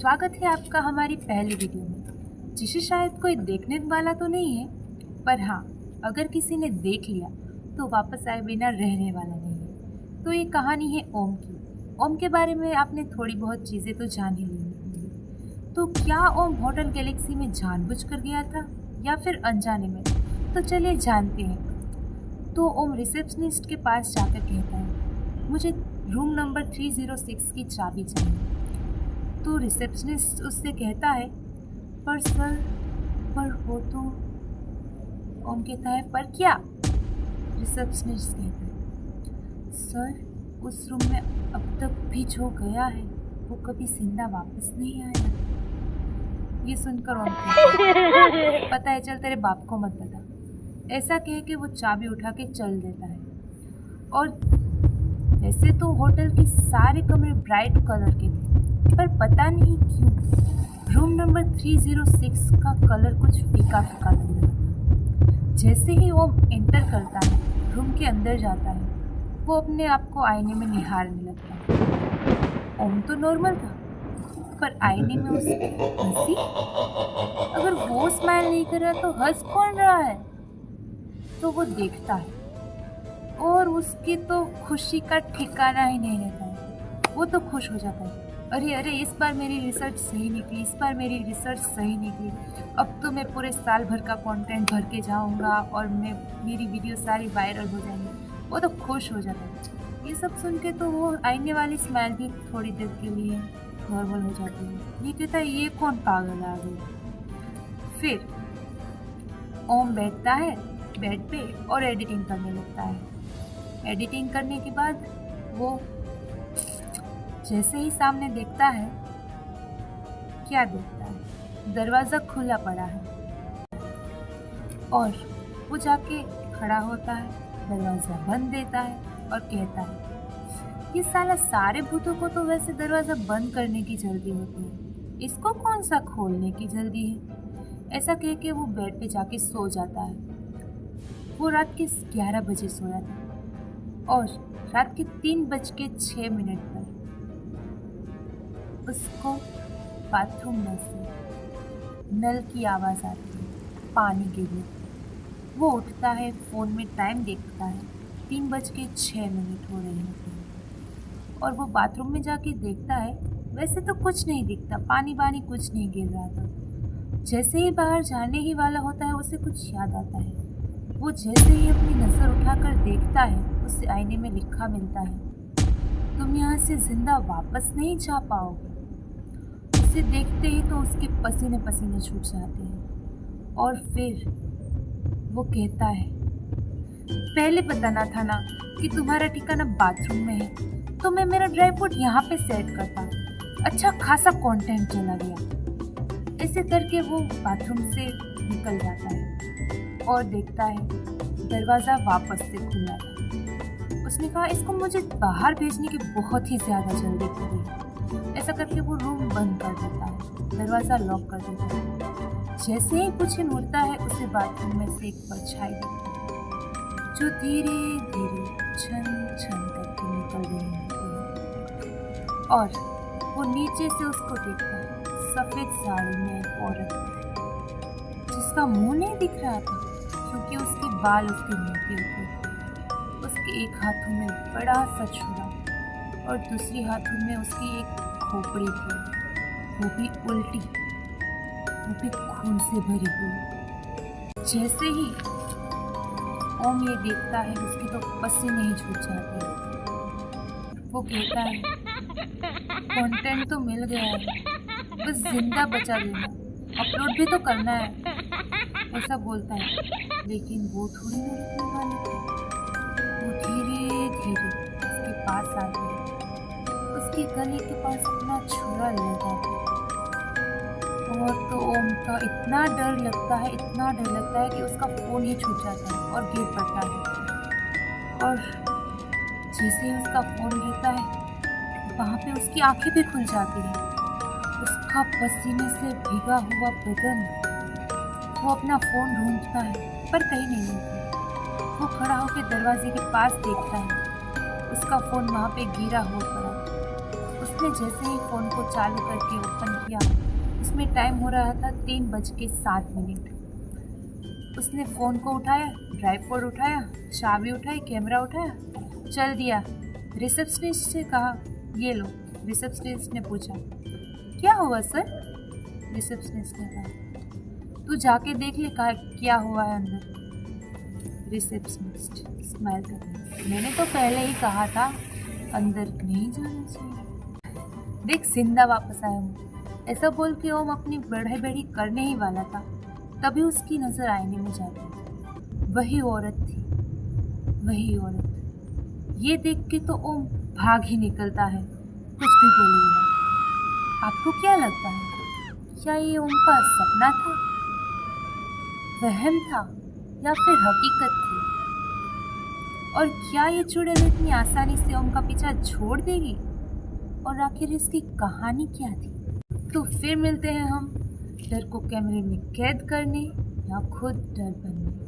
स्वागत है आपका हमारी पहली वीडियो में, जिसे शायद कोई देखने वाला तो नहीं है, पर हाँ, अगर किसी ने देख लिया तो वापस आए बिना रहने वाला नहीं है। तो ये कहानी है ओम की। ओम के बारे में आपने थोड़ी बहुत चीज़ें तो जान ही ली होंगी। तो क्या ओम होटल गैलेक्सी में जानबूझकर गया था या फिर अनजाने में? तो चलिए जानते हैं। तो ओम रिसेप्शनिस्ट के पास जाकर कहता है, मुझे रूम नंबर 306 की चाबी चाहिए। तो रिसेप्शनिस्ट उससे कहता है, पर सर, पर वो तो। ओम कहता है, पर क्या? रिसेप्शनिस्ट कहता है, सर, उस रूम में अब तक भी जो गया है वो कभी जिंदा वापस नहीं आया। ये सुनकर ओम कहता है, पता है, चल तेरे बाप को मत बता। ऐसा कह के वो चाबी उठा के चल देता है। और वैसे तो होटल के सारे कमरे ब्राइट कलर के थे, पर पता नहीं क्यों रूम नंबर 306 का कलर कुछ फीका फीका लग रहा था। जैसे ही वो एंटर करता है, रूम के अंदर जाता है, वो अपने आप को आईने में निहारने लगता है। ओम तो नॉर्मल था, पर आईने में उसकी हंसी, अगर वो स्माइल नहीं कर रहा तो हंस कौन रहा है? तो वो देखता है और उसकी तो खुशी का ठिकाना ही नहीं रहता है। वो तो खुश हो जाता है, अरे इस बार मेरी रिसर्च सही निकली, इस बार मेरी रिसर्च सही निकली। अब तो मैं पूरे साल भर का कंटेंट भर के जाऊंगा और मेरी वीडियो सारी वायरल हो जाएंगी। वो तो खुश हो जाता है। ये सब सुन के तो वो आईने वाली स्माइल भी थोड़ी देर के लिए नॉर्मल हो जाती है। ये कहता है, ये कौन पागल आ गया। फिर ओम बैठता है बेड पे और एडिटिंग करने लगता है। एडिटिंग करने के बाद वो जैसे ही सामने देखता है, क्या देखता है? दरवाज़ा खुला पड़ा है और वो जाके खड़ा होता है, दरवाज़ा बंद देता है और कहता है, ये साला सारे भूतों को तो वैसे दरवाज़ा बंद करने की जल्दी होती है, इसको कौन सा खोलने की जल्दी है? ऐसा कह के वो बेड पे जाके सो जाता है। वो रात के 11 बजे सोया था और रात के 3:06 पर उसको बाथरूम में से नल की आवाज़ आती है, पानी गिरने। वो उठता है, फ़ोन में टाइम देखता है, 3:06 हो रहे होते हैं। और वो बाथरूम में जाके देखता है, वैसे तो कुछ नहीं दिखता, पानी वानी कुछ नहीं गिर रहा था। जैसे ही बाहर जाने ही वाला होता है, उसे कुछ याद आता है। वो जैसे ही अपनी नज़र उठाकर देखता है, उसे आईने में लिखा मिलता है, तुम यहाँ से जिंदा वापस नहीं जा पाओगे। उसे देखते ही तो उसके पसीने पसीने छूट जाते हैं। और फिर वो कहता है, पहले बताना था ना कि तुम्हारा ठिकाना बाथरूम में है, तो मैं मेरा ड्राई फ्रूट यहाँ पे सेट करता, अच्छा खासा कंटेंट चला गया। ऐसे करके वो बाथरूम से निकल जाता है और देखता है दरवाज़ा वापस से खुला था। उसने कहा, इसको मुझे बाहर भेजने की बहुत ही ज़्यादा जल्दी थी। ऐसा करके वो रूम बंद कर देता है, दरवाज़ा लॉक कर देता है। जैसे ही कुछ मुड़ता है, उसे बाथरूम में से एक परछाई दिखती है जो धीरे धीरे छन छन करके निकल रही होती है। और वो नीचे से उसको देखता है, सफ़ेद साड़ी में एक औरत जिसका मुंह नहीं दिख रहा था क्योंकि उसके बाल उसके मुंह के ऊपर थे। उसके एक हाथों में बड़ा सा छुरा और दूसरी हाथों में उसकी एक खोपड़ी थी, वो भी उल्टी, वो भी खून से भरी हुई। जैसे ही ओम ये देखता है, उसकी तो पसीने ही छूट जाते हैं। वो कहता है, कंटेंट तो मिल गया है, बस जिंदा बचा देना, अपलोड भी तो करना है, ऐसा बोलता है। लेकिन वो थोड़ी ना रुकने वाली थी। वो धीरे धीरे उसके पास आती है, उसके गले के पास अपना छुरा लगा है। और तो ओम का इतना डर लगता है, इतना डर लगता है कि उसका फ़ोन ही छूट जाता है और गिर पड़ता है। और जैसे ही उसका फ़ोन गिरता है, वहाँ पे उसकी आंखें भी खुल जाती हैं। उसका पसीने से भीगा हुआ बदन, वो अपना फ़ोन ढूंढता है पर कहीं नहीं मिलता। वो खड़ा होकर दरवाजे के पास देखता है, उसका फ़ोन वहाँ पे गिरा हुआ पड़ा। उसने उसने जैसे ही फ़ोन को चालू करके ओपन किया, उसमें टाइम हो रहा था 3:07। उसने फ़ोन को उठाया, ट्राइपॉड उठाया, चाबी उठाई, कैमरा उठाया, चल दिया। रिसेप्शनिस्ट से कहा, ये लो। रिसेप्शनिस्ट ने पूछा, क्या हुआ सर? रिसेप्शनिस्ट ने कहा, तू जाके देख ले कहा क्या हुआ है अंदर। रिसेप्शनिस्ट स्माइल कर रही, मैंने तो पहले ही कहा था अंदर नहीं जाना चाहिए। देख जिंदा वापस आया हूँ, ऐसा बोल के ओम अपनी बढ़ई बढ़ी करने ही वाला था, तभी उसकी नज़र आईने में जाती। वही औरत थी, वही औरत। ये देख के तो ओम भाग ही निकलता है, कुछ भी बोले बिना। आपको क्या लगता है, क्या ये ओम का सपना था, वहम था, या फिर हकीकत थी? और क्या ये चुड़ैल इतनी आसानी से ओम का पीछा छोड़ देगी? और आखिर इसकी कहानी क्या थी? तो फिर मिलते हैं हम डर को कैमरे में कैद करने या खुद डर बनने।